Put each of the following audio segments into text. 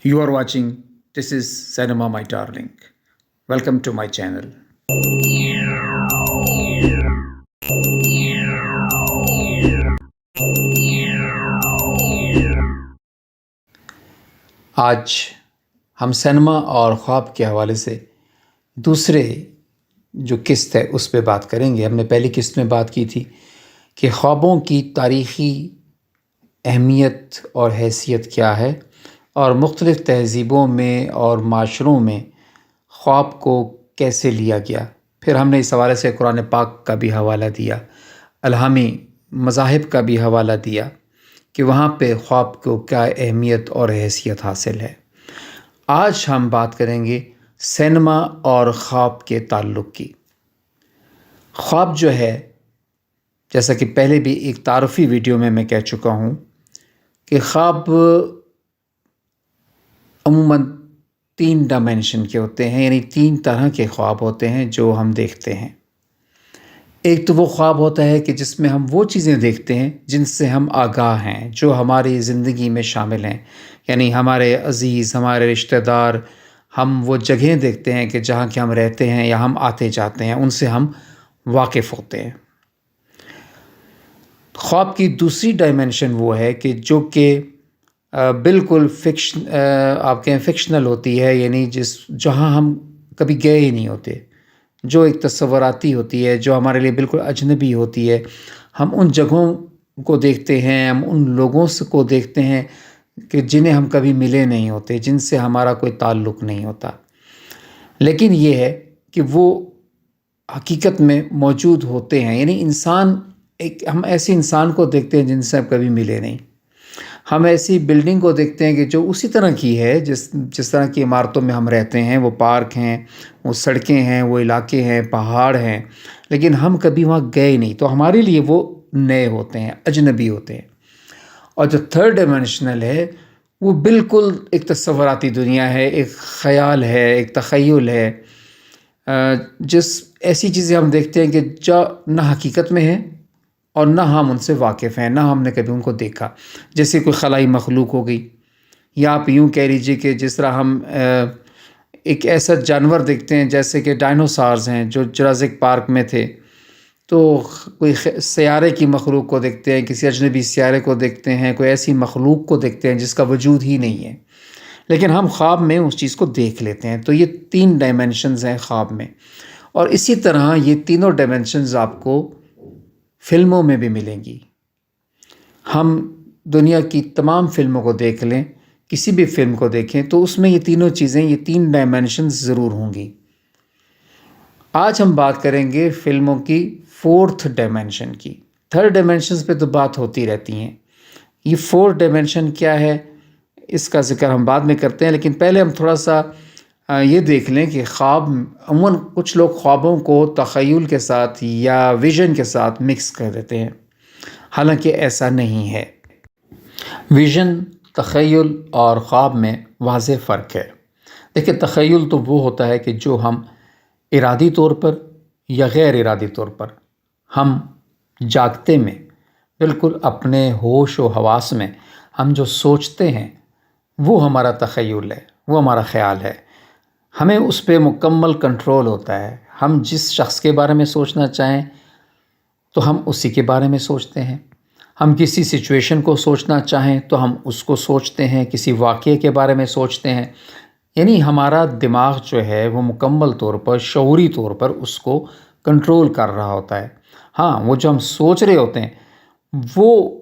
You are watching This is Cinema My Darling. Welcome to my channel. آج ہم cinema اور خواب کے حوالے سے دوسرے جو قسط ہے اس پہ بات کریں گے. ہم نے پہلی قسط میں بات کی تھی کہ خوابوں کی تاریخی اہمیت اور حیثیت کیا ہے اور مختلف تہذیبوں میں اور معاشروں میں خواب کو کیسے لیا گیا. پھر ہم نے اس حوالے سے قرآن پاک کا بھی حوالہ دیا، الہامی مذاہب کا بھی حوالہ دیا کہ وہاں پہ خواب کو کیا اہمیت اور حیثیت حاصل ہے. آج ہم بات کریں گے سینما اور خواب کے تعلق کی. خواب جو ہے، جیسا کہ پہلے بھی ایک تعارفی ویڈیو میں کہہ چکا ہوں کہ خواب عموماً 3 ڈائمینشن کے ہوتے ہیں، یعنی 3 طرح کے خواب ہوتے ہیں جو ہم دیکھتے ہیں. ایک تو وہ خواب ہوتا ہے کہ جس میں ہم وہ چیزیں دیکھتے ہیں جن سے ہم آگاہ ہیں، جو ہماری زندگی میں شامل ہیں، یعنی ہمارے عزیز، ہمارے رشتہ دار، ہم وہ جگہیں دیکھتے ہیں کہ جہاں کہ ہم رہتے ہیں یا ہم آتے جاتے ہیں، ان سے ہم واقف ہوتے ہیں. خواب کی دوسری ڈائمینشن وہ ہے کہ جو کہ بالکل آپ کہیں فکشنل ہوتی ہے، یعنی جہاں ہم کبھی گئے ہی نہیں ہوتے، جو ایک تصوراتی ہوتی ہے، جو ہمارے لیے بالکل اجنبی ہوتی ہے. ہم ان جگہوں کو دیکھتے ہیں، ہم ان لوگوں کو دیکھتے ہیں کہ جنہیں ہم کبھی ملے نہیں ہوتے، جن سے ہمارا کوئی تعلق نہیں ہوتا، لیکن یہ ہے کہ وہ حقیقت میں موجود ہوتے ہیں. یعنی ہم ایسے انسان کو دیکھتے ہیں جن سے ہم کبھی ملے نہیں. ہم ایسی بلڈنگ کو دیکھتے ہیں کہ جو اسی طرح کی ہے جس طرح کی عمارتوں میں ہم رہتے ہیں، وہ پارک ہیں، وہ سڑکیں ہیں، وہ علاقے ہیں، پہاڑ ہیں، لیکن ہم کبھی وہاں گئے نہیں، تو ہمارے لیے وہ نئے ہوتے ہیں، اجنبی ہوتے ہیں. اور جو تھرڈ ڈائمینشنل ہے وہ بالکل ایک تصوراتی دنیا ہے، ایک خیال ہے، ایک تخیل ہے، ایسی چیزیں ہم دیکھتے ہیں کہ جو نہ حقیقت میں ہیں اور نہ ہم ان سے واقف ہیں، نہ ہم نے کبھی ان کو دیکھا. جیسے کوئی خلائی مخلوق ہو گئی، یا آپ یوں کہہ لیجیے کہ جس طرح ہم ایک ایسا جانور دیکھتے ہیں جیسے کہ ڈائنوسارز ہیں جو جراسک پارک میں تھے، تو کوئی سیارے کی مخلوق کو دیکھتے ہیں، کسی اجنبی سیارے کو دیکھتے ہیں، کوئی ایسی مخلوق کو دیکھتے ہیں جس کا وجود ہی نہیں ہے، لیکن ہم خواب میں اس چیز کو دیکھ لیتے ہیں. تو یہ 3 ڈائمینشنز ہیں خواب میں. اور اسی طرح یہ تینوں ڈائمینشنز آپ کو فلموں میں بھی ملیں گی. ہم دنیا کی تمام فلموں کو دیکھ لیں، کسی بھی فلم کو دیکھیں تو اس میں یہ تینوں چیزیں، یہ 3 ڈائمینشنز ضرور ہوں گی. آج ہم بات کریں گے فلموں کی 4تھ ڈائمینشن کی. 3rd ڈائمینشنز پہ تو بات ہوتی رہتی ہیں. یہ 4th ڈائمینشن کیا ہے اس کا ذکر ہم بعد میں کرتے ہیں، لیکن پہلے ہم تھوڑا سا یہ دیکھ لیں کہ خواب عموماً کچھ لوگ خوابوں کو تخیل کے ساتھ یا ویژن کے ساتھ مکس کر دیتے ہیں، حالانکہ ایسا نہیں ہے. ویژن، تخیل اور خواب میں واضح فرق ہے. دیکھیں، تخیل تو وہ ہوتا ہے کہ جو ہم ارادی طور پر یا غیر ارادی طور پر ہم جاگتے میں بالکل اپنے ہوش و حواس میں ہم جو سوچتے ہیں وہ ہمارا تخیل ہے، وہ ہمارا خیال ہے. ہمیں اس پہ مکمل کنٹرول ہوتا ہے. ہم جس شخص کے بارے میں سوچنا چاہیں تو ہم اسی کے بارے میں سوچتے ہیں. ہم کسی سچویشن کو سوچنا چاہیں تو ہم اس کو سوچتے ہیں، کسی واقعے کے بارے میں سوچتے ہیں. یعنی ہمارا دماغ جو ہے وہ مکمل طور پر، شعوری طور پر اس کو کنٹرول کر رہا ہوتا ہے. ہاں، وہ جو ہم سوچ رہے ہوتے ہیں وہ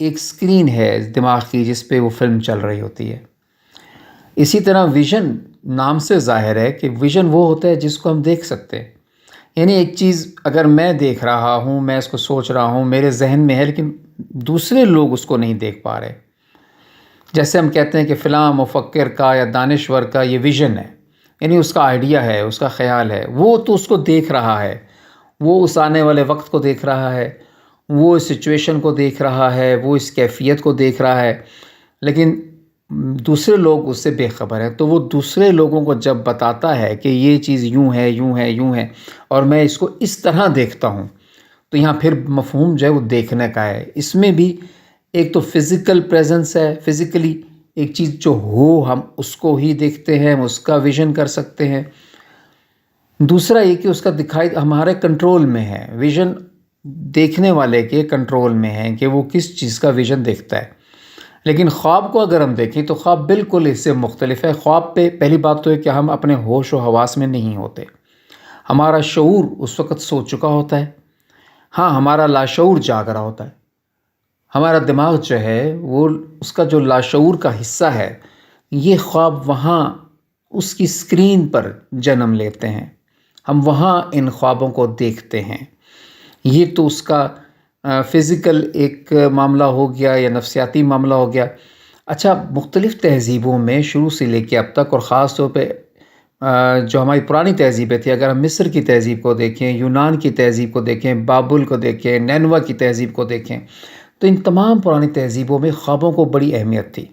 ایک اسکرین ہے دماغ کی جس پہ وہ فلم چل رہی ہوتی ہے. اسی طرح ویژن نام سے ظاہر ہے کہ ویژن وہ ہوتا ہے جس کو ہم دیکھ سکتے ہیں. یعنی ایک چیز اگر میں دیکھ رہا ہوں، میں اس کو سوچ رہا ہوں، میرے ذہن میں ہے، لیکن دوسرے لوگ اس کو نہیں دیکھ پا رہے. جیسے ہم کہتے ہیں کہ فلاں مفکر کا یا دانشور کا یہ ویژن ہے، یعنی اس کا آئیڈیا ہے، اس کا خیال ہے، وہ تو اس کو دیکھ رہا ہے، وہ اس آنے والے وقت کو دیکھ رہا ہے، وہ اس سچویشن کو دیکھ رہا ہے، وہ اس کیفیت کو دیکھ رہا ہے، لیکن دوسرے لوگ اس سے بے خبر ہیں. تو وہ دوسرے لوگوں کو جب بتاتا ہے کہ یہ چیز یوں ہے، یوں ہے، یوں ہے، اور میں اس کو اس طرح دیکھتا ہوں، تو یہاں پھر مفہوم جو ہے وہ دیکھنے کا ہے. اس میں بھی ایک تو فزیکل پریزنس ہے، فزیکلی ایک چیز جو ہو ہم اس کو ہی دیکھتے ہیں، ہم اس کا ویژن کر سکتے ہیں۔ دوسرا یہ کہ اس کا دکھائی ہمارے کنٹرول میں ہے، ویژن دیکھنے والے کے کنٹرول میں ہے کہ وہ کس چیز کا ویژن دیکھتا ہے۔ لیکن خواب کو اگر ہم دیکھیں تو خواب بالکل اس سے مختلف ہے۔ خواب پہ پہلی بات تو ہے کہ ہم اپنے ہوش و حواس میں نہیں ہوتے، ہمارا شعور اس وقت سو چکا ہوتا ہے، ہاں ہمارا لاشعور جاگ رہا ہوتا ہے۔ ہمارا دماغ جو ہے وہ اس کا جو لاشعور کا حصہ ہے، یہ خواب وہاں اس کی اسکرین پر جنم لیتے ہیں، ہم وہاں ان خوابوں کو دیکھتے ہیں۔ یہ تو اس کا فزیکل ایک معاملہ ہو گیا یا نفسیاتی معاملہ ہو گیا۔ اچھا، مختلف تہذیبوں میں شروع سے لے کے اب تک، اور خاص طور پہ جو ہماری پرانی تہذیبیں تھیں، اگر ہم مصر کی تہذیب کو دیکھیں، یونان کی تہذیب کو دیکھیں، بابل کو دیکھیں، نینوا کی تہذیب کو دیکھیں، تو ان تمام پرانی تہذیبوں میں خوابوں کو بڑی اہمیت تھی۔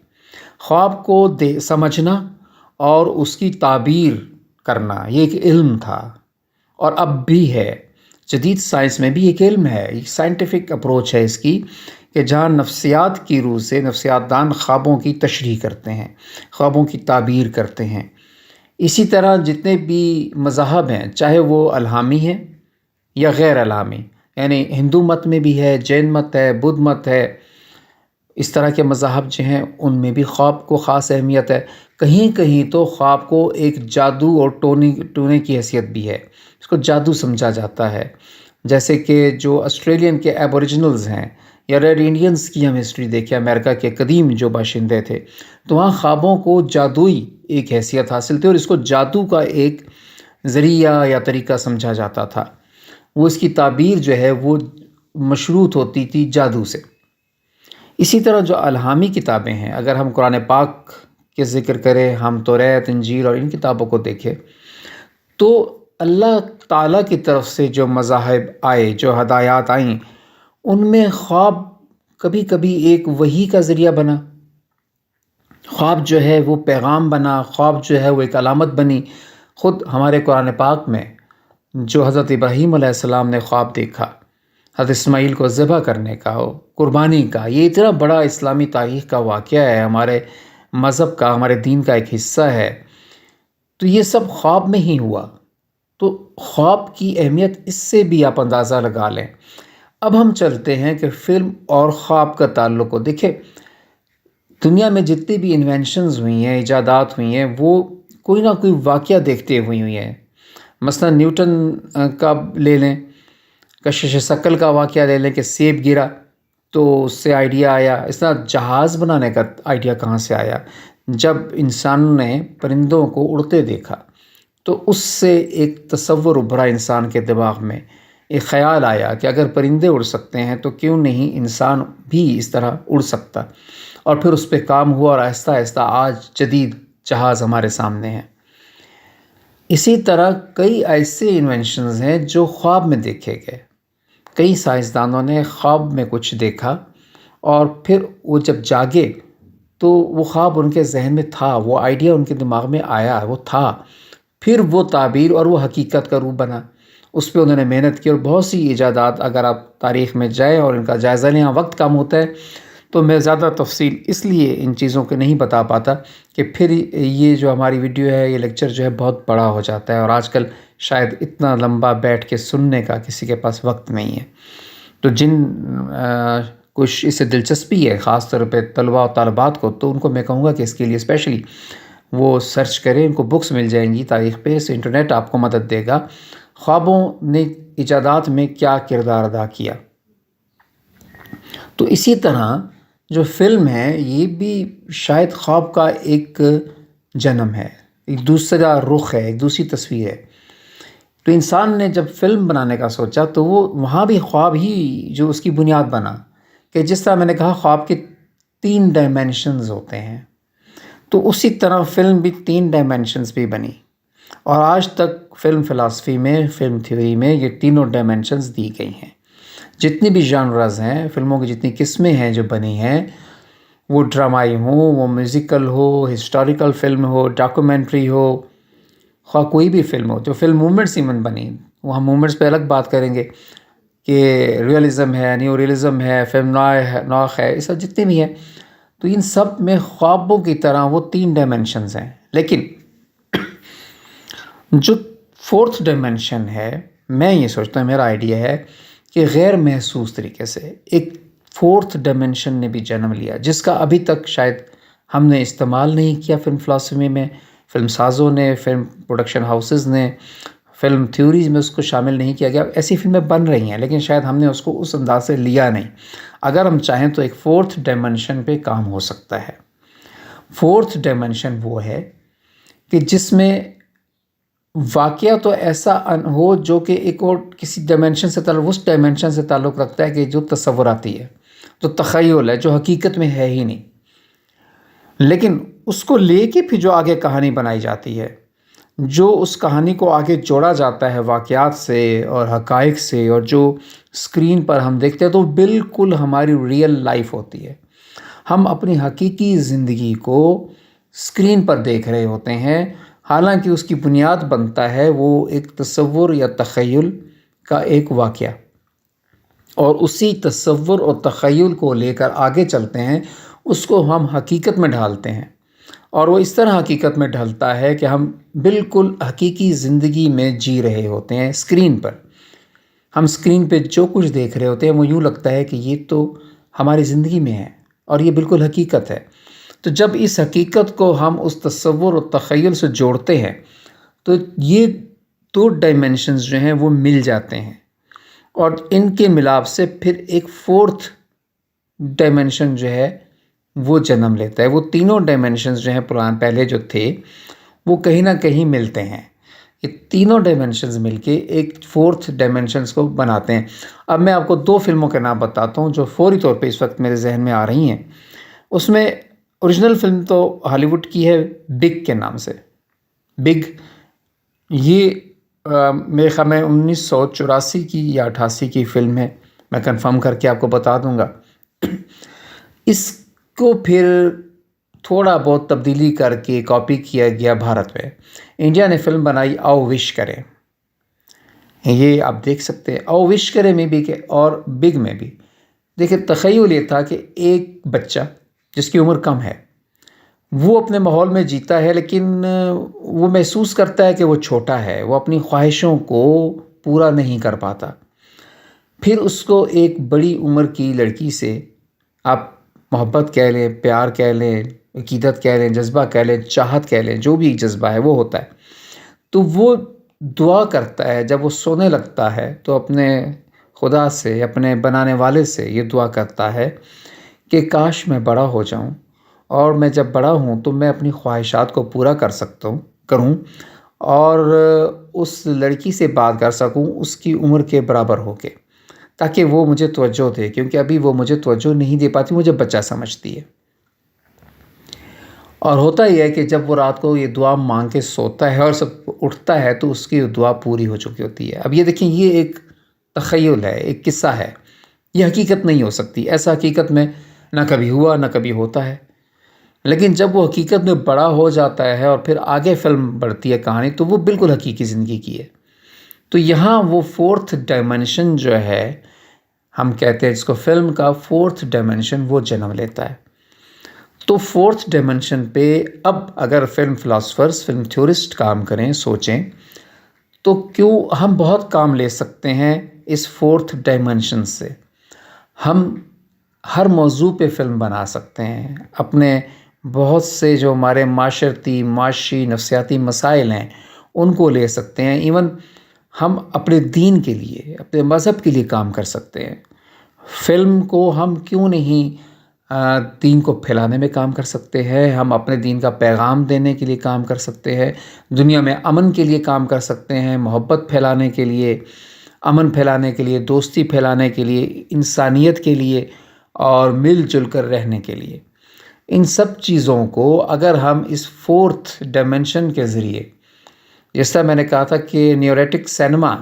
خواب کو سمجھنا اور اس کی تعبیر کرنا یہ ایک علم تھا، اور اب بھی ہے۔ جدید سائنس میں بھی ایک علم ہے، ایک سائنٹیفک اپروچ ہے اس کی، کہ جہاں نفسیات کی روح سے نفسیات دان خوابوں کی تشریح کرتے ہیں، خوابوں کی تعبیر کرتے ہیں۔ اسی طرح جتنے بھی مذاہب ہیں، چاہے وہ الہامی ہیں یا غیر الہامی، یعنی ہندو مت میں بھی ہے، جین مت ہے، بدھ مت ہے، اس طرح کے مذاہب جو ہیں ان میں بھی خواب کو خاص اہمیت ہے۔ کہیں کہیں تو خواب کو ایک جادو اور ٹونے کی حیثیت بھی ہے، اس کو جادو سمجھا جاتا ہے۔ جیسے کہ جو آسٹریلین کے ایبوریجنلز ہیں یا ریڈ انڈینز کی ہم ہسٹری دیکھیں، امریکہ کے قدیم جو باشندے تھے، تو وہاں خوابوں کو جادوئی ایک حیثیت حاصل تھی، اور اس کو جادو کا ایک ذریعہ یا طریقہ سمجھا جاتا تھا۔ وہ اس کی تعبیر جو ہے وہ مشروط ہوتی تھی جادو سے۔ اسی طرح جو الہامی کتابیں ہیں، اگر ہم قرآن پاک کے ذکر کریں، ہم توریت، انجیل اور ان کتابوں کو دیکھیں، تو اللہ تعالیٰ کی طرف سے جو مذاہب آئے، جو ہدایات آئیں، ان میں خواب کبھی کبھی ایک وحی کا ذریعہ بنا، خواب جو ہے وہ پیغام بنا، خواب جو ہے وہ ایک علامت بنی۔ خود ہمارے قرآن پاک میں جو حضرت ابراہیم علیہ السلام نے خواب دیکھا، حضرت اسماعیل کو ذبح کرنے کا، قربانی کا، یہ اتنا بڑا اسلامی تاریخ کا واقعہ ہے، ہمارے مذہب کا، ہمارے دین کا ایک حصہ ہے، تو یہ سب خواب میں ہی ہوا۔ تو خواب کی اہمیت اس سے بھی آپ اندازہ لگا لیں۔ اب ہم چلتے ہیں کہ فلم اور خواب کا تعلق کو دیکھیں۔ دنیا میں جتنی بھی انوینشنز ہوئی ہیں، ایجادات ہوئی ہیں، وہ کوئی نہ کوئی واقعہ دیکھتے ہوئی ہیں۔ مثلا نیوٹن کا لے لیں، کشش ثقل کا واقعہ لے لیں کہ سیب گرا تو اس سے آئیڈیا آیا۔ اس طرح جہاز بنانے کا آئیڈیا کہاں سے آیا؟ جب انسانوں نے پرندوں کو اڑتے دیکھا تو اس سے ایک تصور ابھرا انسان کے دماغ میں، ایک خیال آیا کہ اگر پرندے اڑ سکتے ہیں تو کیوں نہیں انسان بھی اس طرح اڑ سکتا، اور پھر اس پہ کام ہوا، اور آہستہ آہستہ آج جدید جہاز ہمارے سامنے ہیں۔ اسی طرح کئی ایسے انوینشنز ہیں جو خواب میں دیکھے گئے۔ کئی سائنسدانوں نے خواب میں کچھ دیکھا، اور پھر وہ جب جاگے تو وہ خواب ان کے ذہن میں تھا، وہ آئیڈیا ان کے دماغ میں آیا، وہ تھا، پھر وہ تعبیر اور وہ حقیقت کا روپ بنا۔ اس پہ انہوں نے محنت کی، اور بہت سی ایجادات اگر آپ تاریخ میں جائیں اور ان کا جائزہ لیں، وقت کم ہوتا ہے تو میں زیادہ تفصیل اس لیے ان چیزوں کے نہیں بتا پاتا کہ پھر یہ جو ہماری ویڈیو ہے، یہ لیکچر جو ہے بہت بڑا ہو جاتا ہے، اور آج کل شاید اتنا لمبا بیٹھ کے سننے کا کسی کے پاس وقت نہیں ہے۔ تو جن کچھ اس سے دلچسپی ہے، خاص طور پہ طلباء و طالبات کو، تو ان کو میں کہوں گا کہ اس کے لیے اسپیشلی وہ سرچ کریں، ان کو بکس مل جائیں گی تاریخ پہ، اس انٹرنیٹ آپ کو مدد دے گا۔ خوابوں نے ایجادات میں کیا کردار ادا کیا؟ تو اسی طرح جو فلم ہے، یہ بھی شاید خواب کا ایک جنم ہے، ایک دوسرا رخ ہے، ایک دوسری تصویر ہے۔ تو انسان نے جب فلم بنانے کا سوچا تو وہ وہاں بھی خواب ہی جو اس کی بنیاد بنا، کہ جس طرح میں نے کہا خواب کے 3 ڈائمینشنز ہوتے ہیں، تو اسی طرح فلم بھی 3 ڈائمینشنز بھی بنی، اور آج تک فلم فلسفی میں، فلم تھیوری میں یہ تینوں ڈائمینشنز دی گئی ہیں۔ جتنی بھی جانرز ہیں، فلموں کی جتنی قسمیں ہیں جو بنی ہیں، وہ ڈرامائی ہوں، وہ میوزیکل ہو، ہسٹوریکل فلم ہو، ڈاکومنٹری ہو، خواہ کوئی بھی فلم ہو، جو فلم موومنٹس ایون بنی، وہ ہم موومنٹس پہ الگ بات کریں گے کہ ریئلزم ہے، نیو ریئلزم ہے، فلم نوع ہے، یہ سب جتنے بھی ہیں، تو ان سب میں خوابوں کی طرح وہ 3 ڈائمینشنز ہیں، لیکن جو 4تھ ڈائمینشن ہے، میں یہ سوچتا ہوں، میرا آئیڈیا ہے کہ غیر محسوس طریقے سے ایک 4تھ ڈائمینشن نے بھی جنم لیا، جس کا ابھی تک شاید ہم نے استعمال نہیں کیا فلم فلاسفی میں، فلم سازوں نے، فلم پروڈکشن ہاؤسز نے، فلم تھیوریز میں اس کو شامل نہیں کیا گیا۔ ایسی فلمیں بن رہی ہیں لیکن شاید ہم نے اس کو اس انداز سے لیا نہیں۔ اگر ہم چاہیں تو ایک 4تھ ڈائمینشن پہ کام ہو سکتا ہے۔ 4تھ ڈائمینشن وہ ہے کہ جس میں واقعہ تو ایسا ہو جو کہ ایک اور کسی ڈائمینشن سے تعلق، اس ڈائمینشن سے تعلق رکھتا ہے کہ جو تصوراتی ہے، جو تخیل ہے، جو حقیقت میں ہے ہی نہیں، لیکن اس کو لے کے پھر جو آگے کہانی بنائی جاتی ہے، جو اس کہانی کو آگے جوڑا جاتا ہے واقعات سے اور حقائق سے، اور جو اسکرین پر ہم دیکھتے ہیں تو بالکل ہماری ریئل لائف ہوتی ہے۔ ہم اپنی حقیقی زندگی کو اسکرین پر دیکھ رہے ہوتے ہیں، حالانکہ اس کی بنیاد بنتا ہے وہ ایک تصور یا تخیل کا ایک واقعہ، اور اسی تصور اور تخیل کو لے کر آگے چلتے ہیں، اس کو ہم حقیقت میں ڈھالتے ہیں، اور وہ اس طرح حقیقت میں ڈھلتا ہے کہ ہم بالکل حقیقی زندگی میں جی رہے ہوتے ہیں۔ اسکرین پر ہم اسکرین پہ جو کچھ دیکھ رہے ہوتے ہیں وہ یوں لگتا ہے کہ یہ تو ہماری زندگی میں ہے اور یہ بالکل حقیقت ہے۔ تو جب اس حقیقت کو ہم اس تصور اور تخیل سے جوڑتے ہیں تو یہ 2 ڈائمینشنز جو ہیں وہ مل جاتے ہیں، اور ان کے ملاپ سے پھر ایک 4تھ ڈائمینشن جو ہے وہ جنم لیتا ہے۔ وہ تینوں ڈائمینشنز جو ہیں پہلے جو تھے وہ کہیں نہ کہیں ملتے ہیں، یہ تینوں ڈائمینشنز مل کے ایک 4تھ ڈائمینشنز کو بناتے ہیں۔ اب میں آپ کو 2 فلموں کے نام بتاتا ہوں جو فوری طور پہ اس وقت میرے ذہن میں آ رہی ہیں۔ اس میں اوریجنل فلم تو ہالی ووڈ کی ہے، بگ کے نام سے۔ بگ یہ میرے خیال میں 1984 کی یا 88 کی فلم ہے، میں کنفرم کر کے آپ کو بتا دوں گا۔ اس کو پھر تھوڑا بہت تبدیلی کر کے کاپی کیا گیا بھارت میں۔ انڈیا نے فلم بنائی آؤ وش کریں، یہ آپ دیکھ سکتے ہیں۔ آؤ وش کریں میں بھی کہ اور بگ میں بھی دیکھیں، تخیل یہ تھا کہ ایک بچہ جس کی عمر کم ہے وہ اپنے ماحول میں جیتا ہے، لیکن وہ محسوس کرتا ہے کہ وہ چھوٹا ہے، وہ اپنی خواہشوں کو پورا نہیں کر پاتا۔ پھر اس کو ایک بڑی عمر کی لڑکی سے، آپ محبت کہہ لیں، پیار کہہ لیں، عقیدت کہہ لیں، جذبہ کہہ لیں، چاہت کہہ لیں، جو بھی جذبہ ہے وہ ہوتا ہے، تو وہ دعا کرتا ہے۔ جب وہ سونے لگتا ہے تو اپنے خدا سے، اپنے بنانے والے سے یہ دعا کرتا ہے کہ کاش میں بڑا ہو جاؤں، اور میں جب بڑا ہوں تو میں اپنی خواہشات کو پورا کروں اور اس لڑکی سے بات کر سکوں اس کی عمر کے برابر ہو کے، تاکہ وہ مجھے توجہ دے، کیونکہ ابھی وہ مجھے توجہ نہیں دے پاتی، مجھے بچہ سمجھتی ہے۔ اور ہوتا یہ ہے کہ جب وہ رات کو یہ دعا مانگ کے سوتا ہے اور سب اٹھتا ہے تو اس کی دعا پوری ہو چکی ہوتی ہے۔ اب یہ دیکھیں، یہ ایک تخیل ہے، ایک قصہ ہے، یہ حقیقت نہیں ہو سکتی، ایسا حقیقت میں نہ کبھی ہوا نہ کبھی ہوتا ہے۔ لیکن جب وہ حقیقت میں بڑا ہو جاتا ہے اور پھر آگے فلم بڑھتی ہے کہانی، تو وہ بالکل حقیقی زندگی کی ہے۔ تو یہاں وہ 4تھ ڈائمینشن جو ہے، ہم کہتے ہیں جس کو فلم کا 4تھ ڈائمینشن، وہ جنم لیتا ہے۔ تو 4تھ ڈائمینشن پہ اب اگر فلم فلاسفرز، فلم تھیورسٹ کام کریں، سوچیں، تو کیوں ہم بہت کام لے سکتے ہیں اس 4تھ ڈائمینشن سے۔ ہم ہر موضوع پہ فلم بنا سکتے ہیں، اپنے بہت سے جو ہمارے معاشی نفسیاتی مسائل ہیں ان کو لے سکتے ہیں، ایون ہم اپنے دین کے لیے، اپنے مذہب کے لیے کام کر سکتے ہیں۔ فلم کو ہم کیوں نہیں دین کو پھیلانے میں کام کر سکتے ہیں، ہم اپنے دین کا پیغام دینے کے لیے کام کر سکتے ہیں، دنیا میں امن کے لیے کام کر سکتے ہیں، محبت پھیلانے کے لیے، امن پھیلانے کے لیے، دوستی پھیلانے کے لیے، انسانیت کے لیے اور مل جل کر رہنے کے لیے۔ ان سب چیزوں کو اگر ہم اس 4تھ ڈائمینشن کے ذریعے، جس طرح میں نے کہا تھا کہ نیوریٹک سینما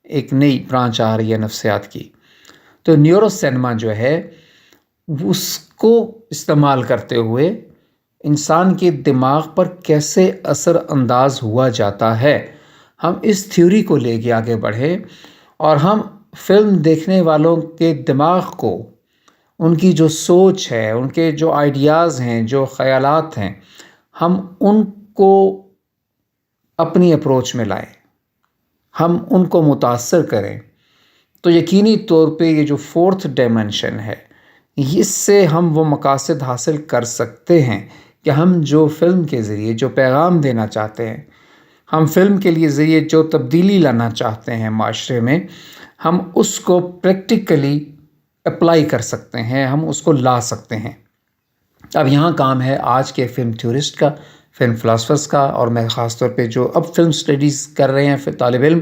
ایک نئی برانچ آ رہی ہے نفسیات کی، تو نیورو سینما جو ہے اس کو استعمال کرتے ہوئے انسان کے دماغ پر کیسے اثر انداز ہوا جاتا ہے، ہم اس تھیوری کو لے کے آگے بڑھے اور ہم فلم دیکھنے والوں کے دماغ کو ان کی جو سوچ ہے، ان کے جو آئیڈیاز ہیں، جو خیالات ہیں، ہم ان کو اپنی اپروچ میں لائیں، ہم ان کو متاثر کریں، تو یقینی طور پہ یہ جو فورتھ ڈائمنشن ہے، اس سے ہم وہ مقاصد حاصل کر سکتے ہیں کہ ہم جو فلم کے ذریعے جو پیغام دینا چاہتے ہیں، ہم فلم کے لیے ذریعے جو تبدیلی لانا چاہتے ہیں معاشرے میں، ہم اس کو پریکٹیکلی اپلائی کر سکتے ہیں، ہم اس کو لا سکتے ہیں۔ اب یہاں کام ہے آج کے فلم تھیورسٹ کا، فلم فلاسفرز کا، اور میں خاص طور پہ جو اب فلم سٹڈیز کر رہے ہیں طالب علم،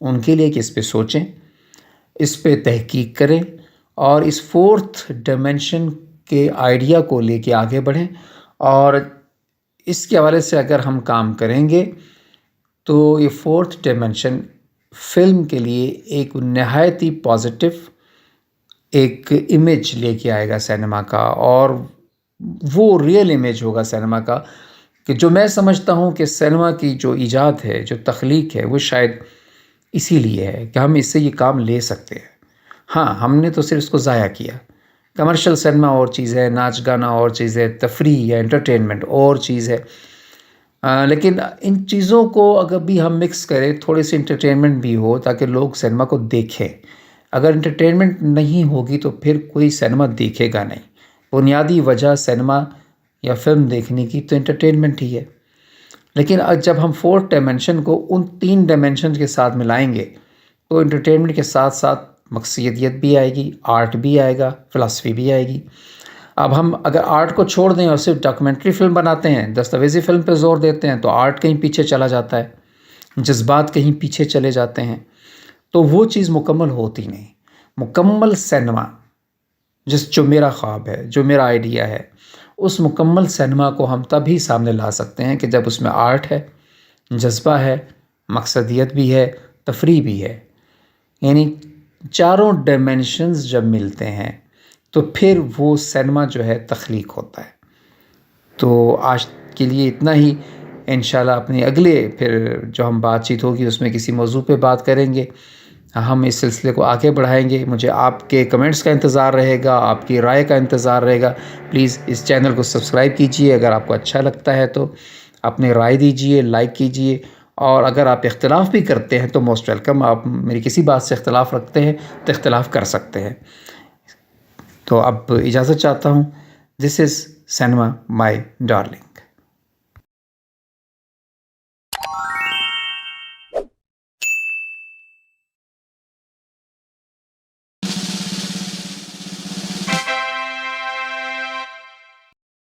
ان کے لیے کہ اس پہ سوچیں، اس پہ تحقیق کریں، اور اس فورتھ ڈائمنشن کے آئیڈیا کو لے کے آگے بڑھیں، اور اس کے حوالے سے اگر ہم کام کریں گے تو یہ فورتھ ڈائمنشن فلم کے لیے ایک نہایت ہی پازیٹیو ایک امیج لے کے آئے گا سینما کا، اور وہ ریئل امیج ہوگا سینما کا، کہ جو میں سمجھتا ہوں کہ سینما کی جو ایجاد ہے، جو تخلیق ہے، وہ شاید اسی لیے ہے کہ ہم اس سے یہ کام لے سکتے ہیں۔ ہاں، ہم نے تو صرف اس کو ضائع کیا۔ کمرشل سینما اور چیز ہے، ناچ گانا اور چیز ہے، تفریح یا انٹرٹینمنٹ اور چیز ہے، لیکن ان چیزوں کو اگر بھی ہم مکس کریں، تھوڑی سی انٹرٹینمنٹ بھی ہو تاکہ لوگ سینما کو دیکھیں۔ اگر انٹرٹینمنٹ نہیں ہوگی تو پھر کوئی سینما دیکھے گا نہیں۔ بنیادی وجہ سینما یا فلم دیکھنے کی تو انٹرٹینمنٹ ہی ہے، لیکن جب ہم فورتھ ڈائمنشن کو ان 3 ڈائمنشن کے ساتھ ملائیں گے تو انٹرٹینمنٹ کے ساتھ ساتھ مقصدیت بھی آئے گی، آرٹ بھی آئے گا، فلسفی بھی آئے گی۔ اب ہم اگر آرٹ کو چھوڑ دیں اور صرف ڈاکیومنٹری فلم بناتے ہیں، دستاویزی فلم پہ زور دیتے ہیں، تو آرٹ کہیں پیچھے چلا جاتا ہے، جذبات کہیں پیچھے چلے جاتے ہیں، تو وہ چیز مکمل ہوتی نہیں۔ مکمل سینما جو میرا خواب ہے، جو میرا آئیڈیا ہے، اس مکمل سینما کو ہم تبھی سامنے لا سکتے ہیں کہ جب اس میں آرٹ ہے، جذبہ ہے، مقصدیت بھی ہے، تفریح بھی ہے، یعنی چاروں ڈائمنشنز جب ملتے ہیں تو پھر وہ سینما جو ہے تخلیق ہوتا ہے۔ تو آج کے لیے اتنا ہی، انشاءاللہ اپنے اگلے پھر جو ہم بات چیت ہوگی اس میں کسی موضوع پہ بات کریں گے، ہم اس سلسلے کو آگے بڑھائیں گے۔ مجھے آپ کے کمنٹس کا انتظار رہے گا، آپ کی رائے کا انتظار رہے گا۔ پلیز اس چینل کو سبسکرائب کیجئے، اگر آپ کو اچھا لگتا ہے تو اپنی رائے دیجئے، لائک کیجئے، اور اگر آپ اختلاف بھی کرتے ہیں تو موسٹ ویلکم، آپ میری کسی بات سے اختلاف رکھتے ہیں تو اختلاف کر سکتے ہیں۔ تو اب اجازت چاہتا ہوں۔ دس از سینما مائی ڈارلنگ۔